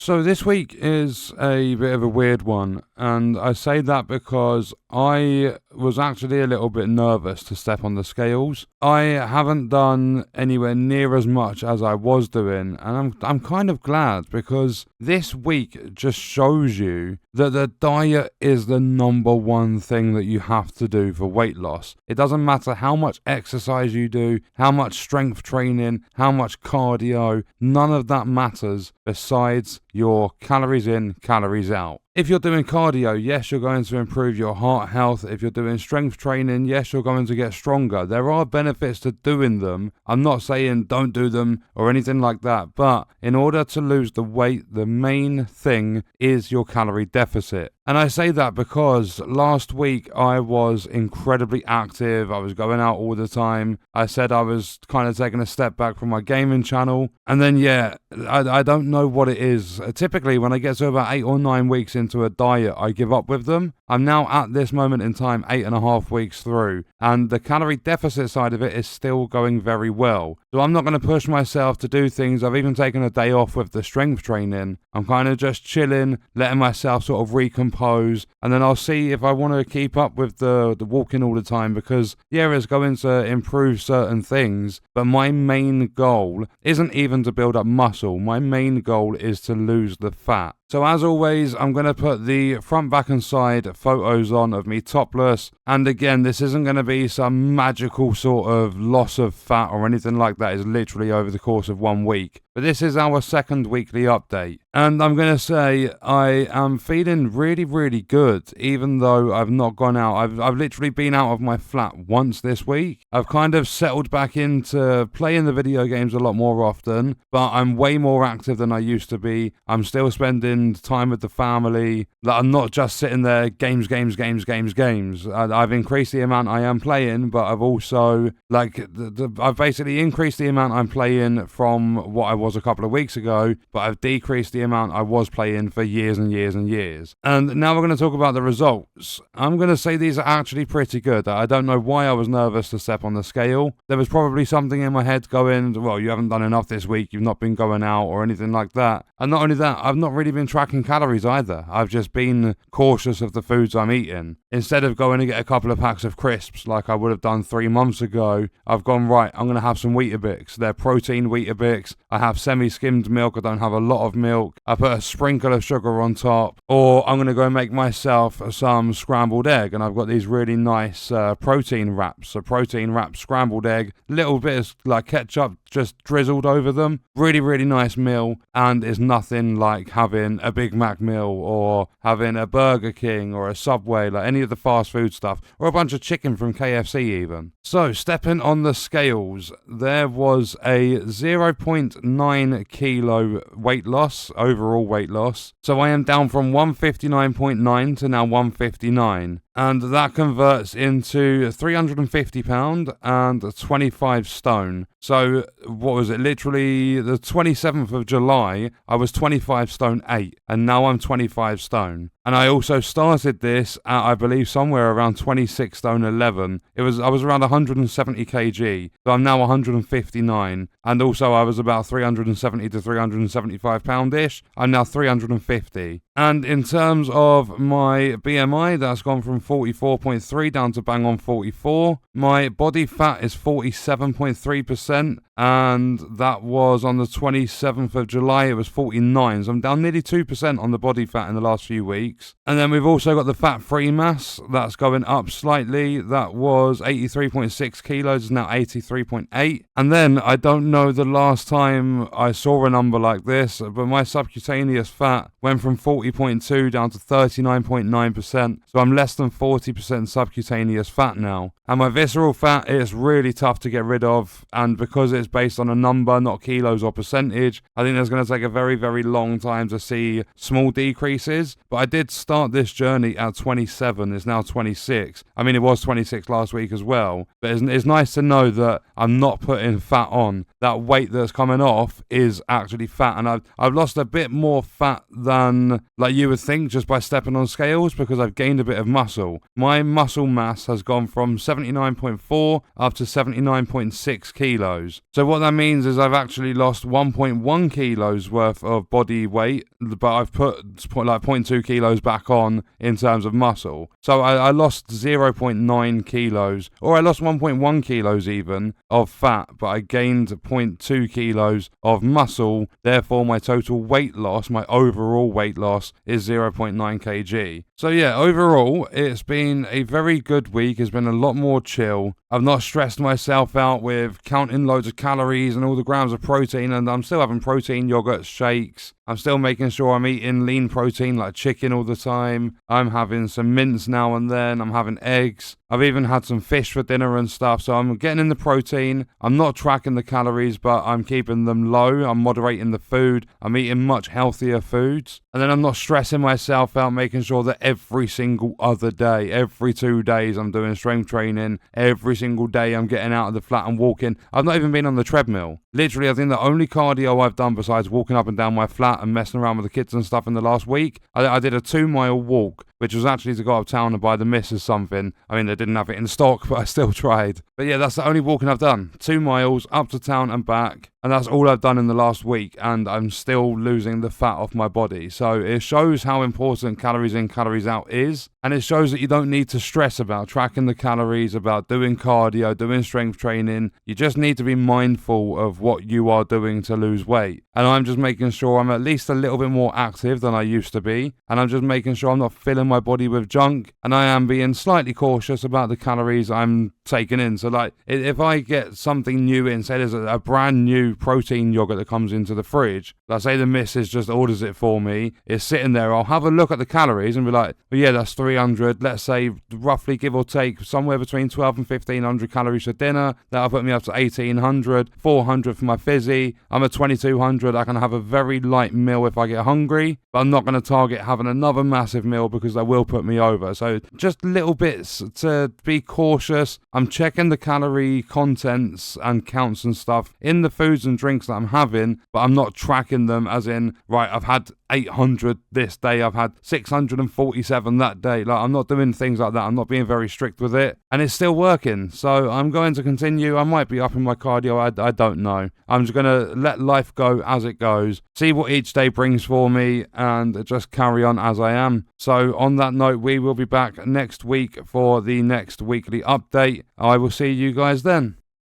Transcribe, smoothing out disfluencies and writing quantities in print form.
So this week is a bit of a weird one, and I say that because I was actually a little bit nervous to step on the scales. I haven't done anywhere near as much as I was doing, and I'm kind of glad because this week just shows you that the diet is the number one thing that you have to do for weight loss. It doesn't matter how much exercise you do, how much strength training, how much cardio, none of that matters besides your calories in, calories out. If you're doing cardio, yes, you're going to improve your heart health. If you're doing strength training, yes, you're going to get stronger. There are benefits to doing them. I'm not saying don't do them or anything like that, but in order to lose the weight, the main thing is your calorie deficit. And I say that because last week I was incredibly active. I was going out all the time. I said I was kind of taking a step back from my gaming channel. And then, I don't know what it is. Typically, when I get to about 8 or 9 weeks into a diet, I give up with them. I'm now at this moment in time 8.5 weeks through, and the calorie deficit side of it is still going very well. So I'm not going to push myself to do things. I've even taken a day off with the strength training. I'm kind of just chilling, letting myself sort of recompose, and then I'll see if I want to keep up with the walking all the time because, it's going to improve certain things, but my main goal isn't even to build up muscle. My main goal is to lose the fat. So as always, I'm going to put the front, back and side photos on of me topless. And again, this isn't going to be some magical sort of loss of fat or anything like that. It's literally over the course of 1 week. But this is our second weekly update. And I'm going to say I am feeling really, really good, even though I've not gone out. I've literally been out of my flat once this week. I've kind of settled back into playing the video games a lot more often, but I'm way more active than I used to be. I'm still spending time with the family. I'm not just sitting there games. I've increased the amount I am playing, but I've also I've basically increased the amount I'm playing from what I was a couple of weeks ago, but I've decreased the amount I was playing for years and years and years. And now we're going to talk about the results. I'm going to say these are actually pretty good. I don't know why I was nervous to step on the scale. There was probably something in my head going, well, you haven't done enough this week, you've not been going out or anything like that. And not only that, I've not really been tracking calories either. I've just been cautious of the foods I'm eating. Instead of going to get a couple of packs of crisps like I would have done 3 months ago, I've gone, right, I'm going to have some Weetabix. They're protein Weetabix. I have semi-skimmed milk. I don't have a lot of milk. I put a sprinkle of sugar on top. Or I'm going to go make myself some scrambled egg. And I've got these really nice protein wraps. A protein wrap scrambled egg. Little bit of ketchup just drizzled over them. Really, really nice meal. And it's nothing like having a Big Mac meal or having a Burger King or a Subway, like any of the fast food stuff, or a bunch of chicken from KFC even. So, stepping on the scales, there was a 0.9 kilo weight loss, overall weight loss. So I am down from 159.9 to now 159. And that converts into £350 and 25 stone. So, what was it? Literally, the 27th of July, I was 25 stone 8, and now I'm 25 stone. And I also started this at, I believe, somewhere around 26 stone 11. I was around 170 kg, so I'm now 159. And also, I was about 370 to 375 pound-ish. I'm now 350. And in terms of my BMI, that's gone from 44.3 down to bang on 44. My body fat is 47.3%, and that was on the 27th of July, it was 49. So I'm down nearly 2% on the body fat in the last few weeks. And then we've also got the fat-free mass, that's going up slightly. That was 83.6 kilos, is now 83.8. And then, I don't know the last time I saw a number like this, but my subcutaneous fat went from 40.2 down to 39.9%. So I'm less than 40% subcutaneous fat now. And my visceral fat, it's really tough to get rid of. And because it's based on a number, not kilos or percentage, I think it's going to take a very, very long time to see small decreases. But I did start this journey at 27. It's now 26. I mean, it was 26 last week as well. But it's nice to know that I'm not putting fat on. That weight that's coming off is actually fat. And I've lost a bit more fat than like you would think just by stepping on scales because I've gained a bit of muscle. My muscle mass has gone from 79.4 up to 79.6 kilos. So So what that means is I've actually lost 1.1 kilos worth of body weight, but I've put like 0.2 kilos back on in terms of muscle. So I lost 0.9 kilos, or I lost 1.1 kilos even of fat, but I gained 0.2 kilos of muscle. Therefore, my total weight loss, my overall weight loss, is 0.9 kg. So yeah, overall, it's been a very good week. It's been a lot more chill. I've not stressed myself out with counting loads of calories and all the grams of protein, and I'm still having protein yogurt shakes. I'm still making sure I'm eating lean protein like chicken all the time. I'm having some mince now and then. I'm having eggs. I've even had some fish for dinner and stuff. So I'm getting in the protein. I'm not tracking the calories, but I'm keeping them low. I'm moderating the food. I'm eating much healthier foods. And then I'm not stressing myself out, making sure that every single other day, every 2 days, I'm doing strength training. Every single day I'm getting out of the flat and walking. I've not even been on the treadmill. Literally, I think the only cardio I've done besides walking up and down my flat and messing around with the kids and stuff in the last week, I did a 2-mile walk, which was actually to go uptown and buy the missus something. I mean, they didn't have it in stock, but I still tried. But yeah, that's the only walking I've done. 2 miles up to town and back. And that's all I've done in the last week, and I'm still losing the fat off my body. So it shows how important calories in, calories out is. And it shows that you don't need to stress about tracking the calories, about doing cardio, doing strength training. You just need to be mindful of what you are doing to lose weight. And I'm just making sure I'm at least a little bit more active than I used to be. And I'm just making sure I'm not filling my body with junk. And I am being slightly cautious about the calories I'm taking in. So like, if I get something new in, say there's a brand new protein yogurt that comes into the fridge, let's say the missus just orders it for me, it's sitting there, I'll have a look at the calories and be like, well, yeah, that's 300, let's say roughly give or take somewhere between 12 and 1500 calories for dinner. That'll put me up to 1800, 400 for my fizzy. I'm at 2200. I can have a very light meal if I get hungry, but I'm not going to target having another massive meal because that will put me over. So just little bits to be cautious. I'm checking the calorie contents and counts and stuff in the foods and drinks that I'm having, but I'm not tracking them as in, right, I've had 800 this day, I've had 647 that day. Like, I'm not doing things like that. I'm not being very strict with it, and it's still working. So I'm going to continue. I might be upping my cardio. I don't know. I'm just going to let life go as it goes, see what each day brings for me, and just carry on as I am. So on that note, we will be back next week for the next weekly update. I will see you guys then.